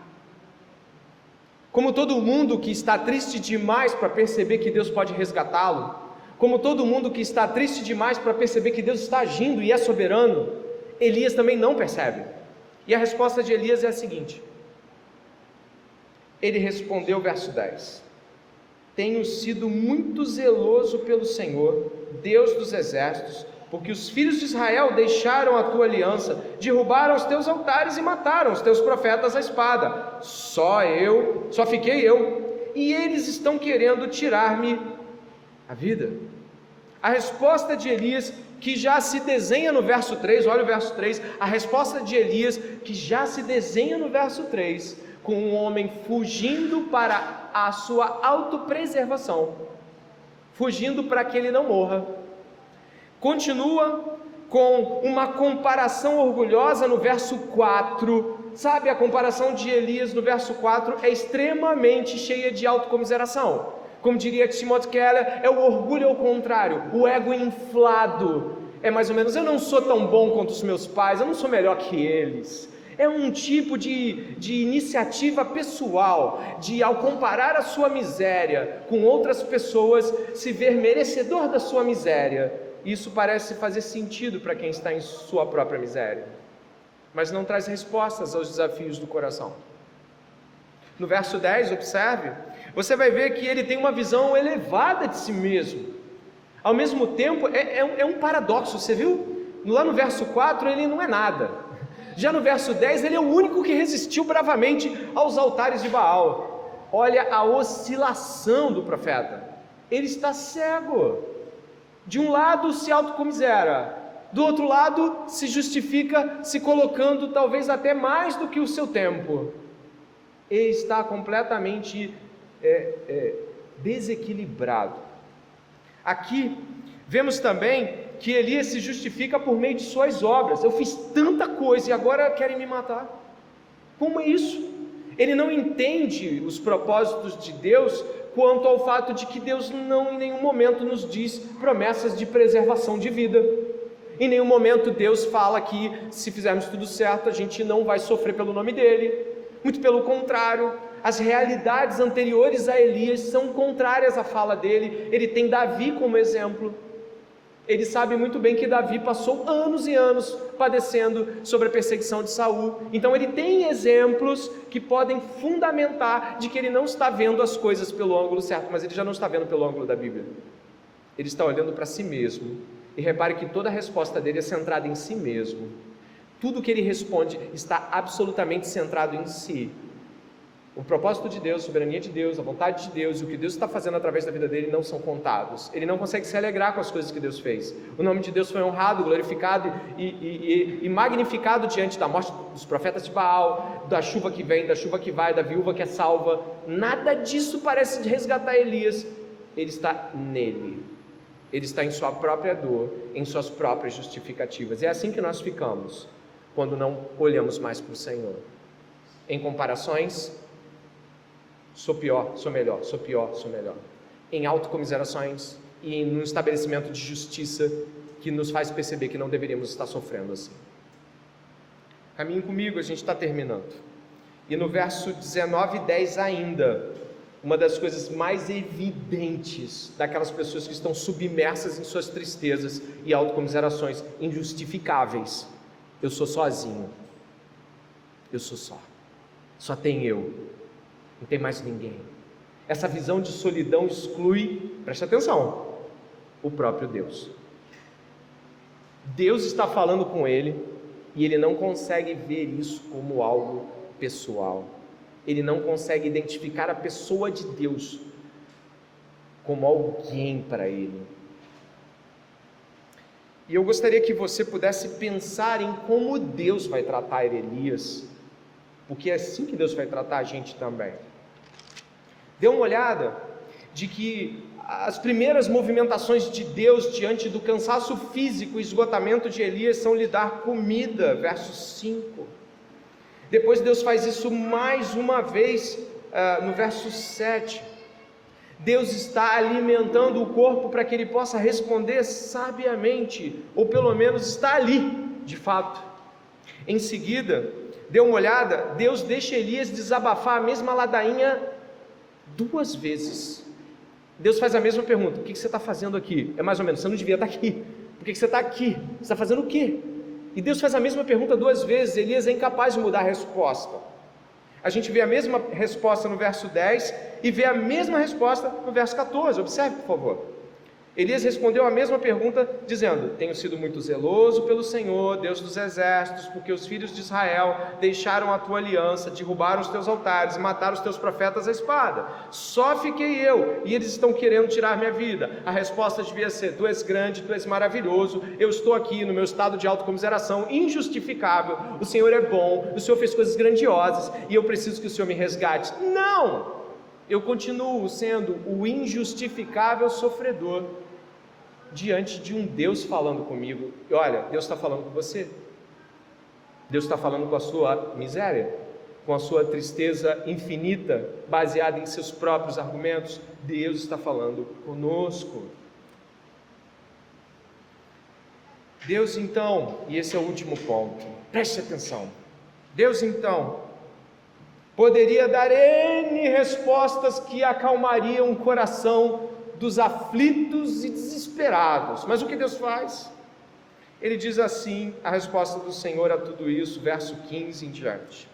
Como todo mundo que está triste demais para perceber que Deus pode resgatá-lo, como todo mundo que está triste demais para perceber que Deus está agindo e é soberano, Elias também não percebe. E a resposta de Elias é a seguinte: ele respondeu, verso 10: tenho sido muito zeloso pelo Senhor, Deus dos exércitos, porque os filhos de Israel deixaram a tua aliança, derrubaram os teus altares e mataram os teus profetas à espada. Só fiquei eu, e eles estão querendo tirar-me a vida. A resposta de Elias, que já se desenha no verso 3, olha o verso 3, a resposta de Elias, que já se desenha no verso 3, com um homem fugindo para a sua autopreservação, fugindo para que ele não morra, continua com uma comparação orgulhosa no verso 4, sabe, a comparação de Elias no verso 4 é extremamente cheia de autocomiseração. Como diria Timothy Keller, é o orgulho ao contrário, o ego inflado. É mais ou menos: eu não sou tão bom quanto os meus pais, eu não sou melhor que eles. É um tipo de iniciativa pessoal, de ao comparar a sua miséria com outras pessoas, se ver merecedor da sua miséria. Isso parece fazer sentido para quem está em sua própria miséria, mas não traz respostas aos desafios do coração. No verso 10, observe, você vai ver que ele tem uma visão elevada de si mesmo. Ao mesmo tempo, é um paradoxo, você viu? Lá no verso 4 ele não é nada. Já no verso 10 ele é o único que resistiu bravamente aos altares de Baal. Olha a oscilação do profeta. Ele está cego. De um lado se autocomisera, do outro lado se justifica, se colocando talvez até mais do que o seu tempo. Ele está completamente desequilibrado. Aqui vemos também que Elias se justifica por meio de suas obras. Eu fiz tanta coisa e agora querem me matar. Como é isso? Ele não entende os propósitos de Deus quanto ao fato de que Deus não em nenhum momento nos diz promessas de preservação de vida. Em nenhum momento Deus fala que se fizermos tudo certo a gente não vai sofrer pelo nome dele. Muito pelo contrário, as realidades anteriores a Elias são contrárias à fala dele. Ele tem Davi como exemplo. Ele sabe muito bem que Davi passou anos e anos padecendo sobre a perseguição de Saul. Então ele tem exemplos que podem fundamentar de que ele não está vendo as coisas pelo ângulo certo, mas ele já não está vendo pelo ângulo da Bíblia. Ele está olhando para si mesmo. E repare que toda a resposta dele é centrada em si mesmo. Tudo que ele responde está absolutamente centrado em si. O propósito de Deus, a soberania de Deus, a vontade de Deus e o que Deus está fazendo através da vida dele não são contados. Ele não consegue se alegrar com as coisas que Deus fez. O nome de Deus foi honrado, glorificado e magnificado diante da morte dos profetas de Baal, da chuva que vem, da chuva que vai, da viúva que é salva. Nada disso parece resgatar Elias. Ele está nele. Ele está em sua própria dor, em suas próprias justificativas. É assim que nós ficamos quando não olhamos mais para o Senhor. Em comparações, sou pior, sou melhor, sou pior, sou melhor. Em autocomiserações e em um estabelecimento de justiça que nos faz perceber que não deveríamos estar sofrendo assim. Caminhe comigo, a gente está terminando. E no verso 19 e 10 ainda, uma das coisas mais evidentes daquelas pessoas que estão submersas em suas tristezas e autocomiserações injustificáveis. Eu sou sozinho. Eu sou só tem eu. Não tem mais ninguém. Essa visão de solidão exclui, preste atenção, o próprio Deus. Deus está falando com ele e ele não consegue ver isso como algo pessoal. Ele não consegue identificar a pessoa de Deus como alguém para ele. E eu gostaria que você pudesse pensar em como Deus vai tratar Elias, porque é assim que Deus vai tratar a gente também. Dê uma olhada, de que as primeiras movimentações de Deus diante do cansaço físico e esgotamento de Elias são lhe dar comida, verso 5. Depois Deus faz isso mais uma vez, no verso 7. Deus está alimentando o corpo para que ele possa responder sabiamente, ou pelo menos está ali, de fato. Em seguida, dê uma olhada, Deus deixa Elias desabafar a mesma ladainha 2 vezes. Deus faz a mesma pergunta: o que você está fazendo aqui? É mais ou menos, você não devia estar aqui. Por que você está aqui? Você está fazendo o quê? E Deus faz a mesma pergunta 2 vezes. Elias é incapaz de mudar a resposta. A gente vê a mesma resposta no verso 10 e vê a mesma resposta no verso 14. Observe, por favor. Elias respondeu a mesma pergunta dizendo: tenho sido muito zeloso pelo Senhor, Deus dos exércitos, porque os filhos de Israel deixaram a tua aliança, derrubaram os teus altares e mataram os teus profetas à espada. Só fiquei eu, e eles estão querendo tirar minha vida. A resposta devia ser: tu és grande, tu és maravilhoso, eu estou aqui no meu estado de autocomiseração injustificável, o Senhor é bom, o Senhor fez coisas grandiosas e eu preciso que o Senhor me resgate. Não! Eu continuo sendo o injustificável sofredor diante de um Deus falando comigo. E olha, Deus está falando com você. Deus está falando com a sua miséria, com a sua tristeza infinita, baseada em seus próprios argumentos. Deus está falando conosco. Deus então, e esse é o último ponto, preste atenção. Deus então poderia dar N respostas que acalmariam o coração dos aflitos e desesperados. Mas o que Deus faz? Ele diz assim, a resposta do Senhor a tudo isso, verso 15 em diante.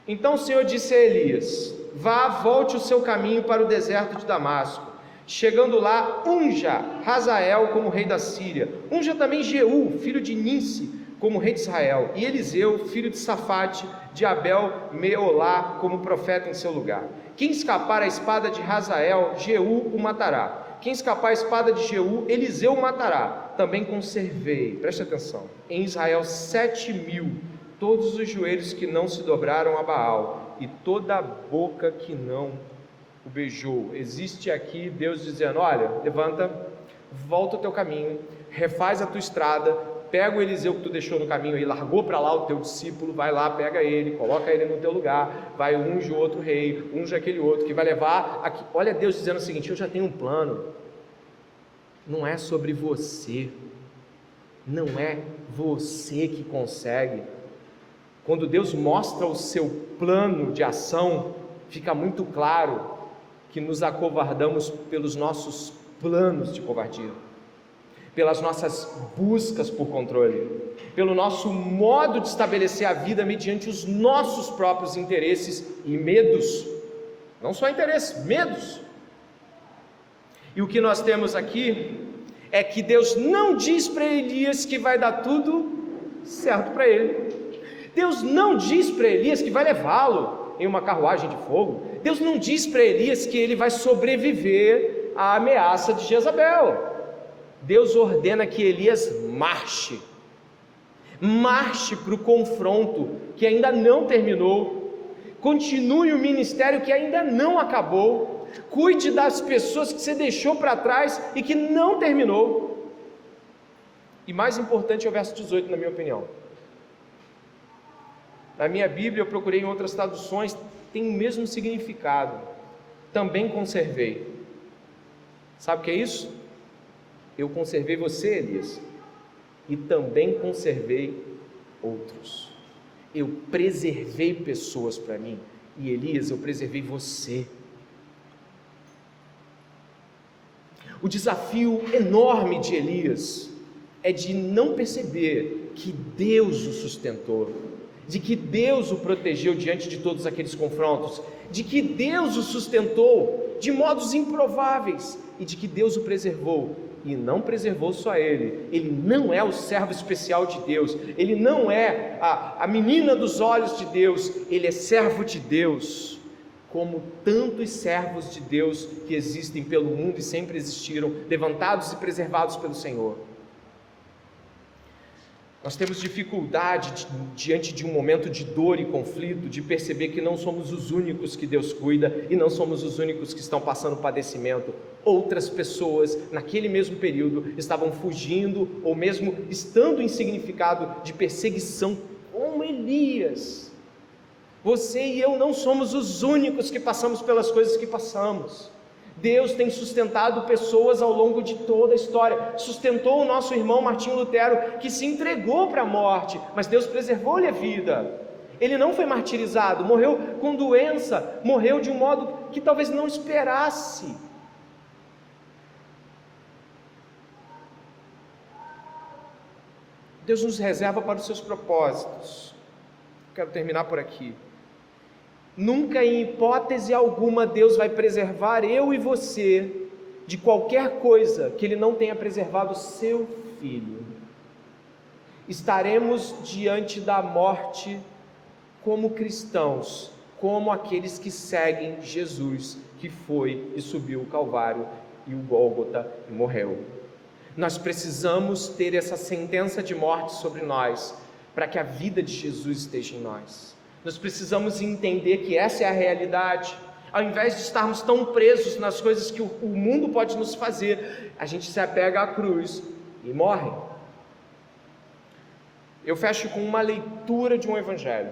Então o Senhor disse a Elias: vá, volte o seu caminho para o deserto de Damasco. Chegando lá, unja Hazael como rei da Síria. Unja também Jeú, filho de Ninsi, como rei de Israel, e Eliseu, filho de Safate, de Abel Meolá, como profeta em seu lugar. Quem escapar à espada de Hazael, Jeú o matará. Quem escapar à espada de Jeú, Eliseu o matará. Também conservei, preste atenção, em Israel 7.000, todos os joelhos que não se dobraram a Baal, e toda a boca que não o beijou. Existe aqui Deus dizendo: olha, levanta, volta o teu caminho, refaz a tua estrada, pega o Eliseu que tu deixou no caminho aí, largou para lá o teu discípulo, vai lá, pega ele, coloca ele no teu lugar, vai, unge o outro rei, unge aquele outro, que vai levar aqui. Olha Deus dizendo o seguinte: eu já tenho um plano, não é sobre você, não é você que consegue. Quando Deus mostra o seu plano de ação, fica muito claro que nos acovardamos pelos nossos planos de covardia, pelas nossas buscas por controle, pelo nosso modo de estabelecer a vida mediante os nossos próprios interesses e medos, não só interesses, medos. E o que nós temos aqui é que Deus não diz para Elias que vai dar tudo certo para ele. Deus não diz para Elias que vai levá-lo em uma carruagem de fogo. Deus não diz para Elias que ele vai sobreviver à ameaça de Jezabel. Deus ordena que Elias marche para o confronto que ainda não terminou, continue o ministério que ainda não acabou, cuide das pessoas que você deixou para trás e que não terminou. E mais importante é o verso 18, na minha opinião. Na minha Bíblia, eu procurei em outras traduções, tem o mesmo significado. Também conservei. Sabe o que é isso? Eu conservei você, Elias, e também conservei outros. Eu preservei pessoas para mim, e Elias, eu preservei você. O desafio enorme de Elias é de não perceber que Deus o sustentou, de que Deus o protegeu diante de todos aqueles confrontos, de que Deus o sustentou de modos improváveis, e de que Deus o preservou. E não preservou só ele não é o servo especial de Deus, ele não é a menina dos olhos de Deus, ele é servo de Deus, como tantos servos de Deus que existem pelo mundo e sempre existiram, levantados e preservados pelo Senhor. Nós temos dificuldade diante de um momento de dor e conflito, de perceber que não somos os únicos que Deus cuida e não somos os únicos que estão passando padecimento. Outras pessoas, naquele mesmo período, estavam fugindo ou mesmo estando em significado de perseguição, como Elias. Você e eu não somos os únicos que passamos pelas coisas que passamos. Deus tem sustentado pessoas ao longo de toda a história. Sustentou o nosso irmão Martinho Lutero, que se entregou para a morte, mas Deus preservou-lhe a vida. Ele não foi martirizado, morreu com doença, morreu de um modo que talvez não esperasse. Deus nos reserva para os seus propósitos. Quero terminar por aqui. Nunca, em hipótese alguma, Deus vai preservar eu e você de qualquer coisa que Ele não tenha preservado o seu filho. Estaremos diante da morte como cristãos, como aqueles que seguem Jesus, que foi e subiu o Calvário e o Gólgota e morreu. Nós precisamos ter essa sentença de morte sobre nós, para que a vida de Jesus esteja em nós. Nós precisamos entender que essa é a realidade. Ao invés de estarmos tão presos nas coisas que o mundo pode nos fazer, a gente se apega à cruz e morre. Eu fecho com uma leitura de um evangelho.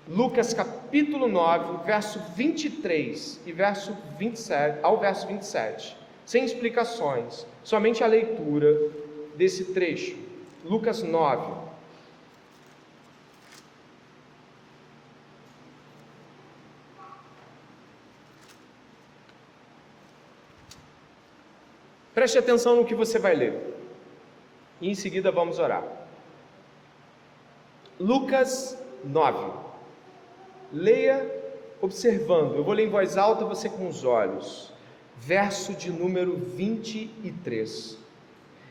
Lucas capítulo 9, verso 23 e verso 27, ao verso 27. Sem explicações, somente a leitura desse trecho. Lucas 9. Preste atenção no que você vai ler, e em seguida vamos orar. Lucas 9, leia observando, eu vou ler em voz alta, você com os olhos, verso de número 23,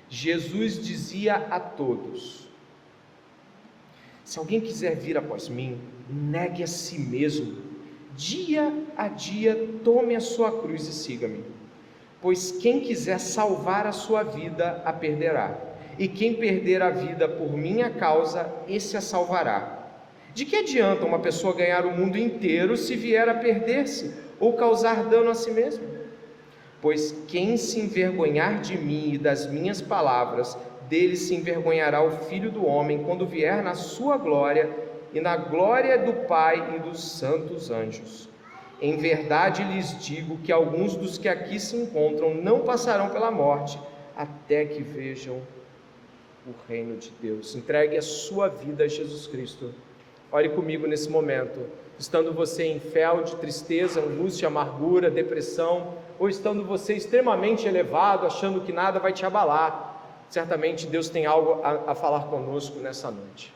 Jesus dizia a todos: se alguém quiser vir após mim, negue a si mesmo, dia a dia tome a sua cruz e siga-me. Pois quem quiser salvar a sua vida, a perderá. E quem perder a vida por minha causa, esse a salvará. De que adianta uma pessoa ganhar o mundo inteiro se vier a perder-se ou causar dano a si mesmo? Pois quem se envergonhar de mim e das minhas palavras, dele se envergonhará o Filho do Homem quando vier na sua glória e na glória do Pai e dos santos anjos. Em verdade lhes digo que alguns dos que aqui se encontram não passarão pela morte, até que vejam o reino de Deus. Entregue a sua vida a Jesus Cristo. Ore comigo nesse momento, estando você em fel de tristeza, angústia, amargura, depressão, ou estando você extremamente elevado, achando que nada vai te abalar. Certamente Deus tem algo a falar conosco nessa noite.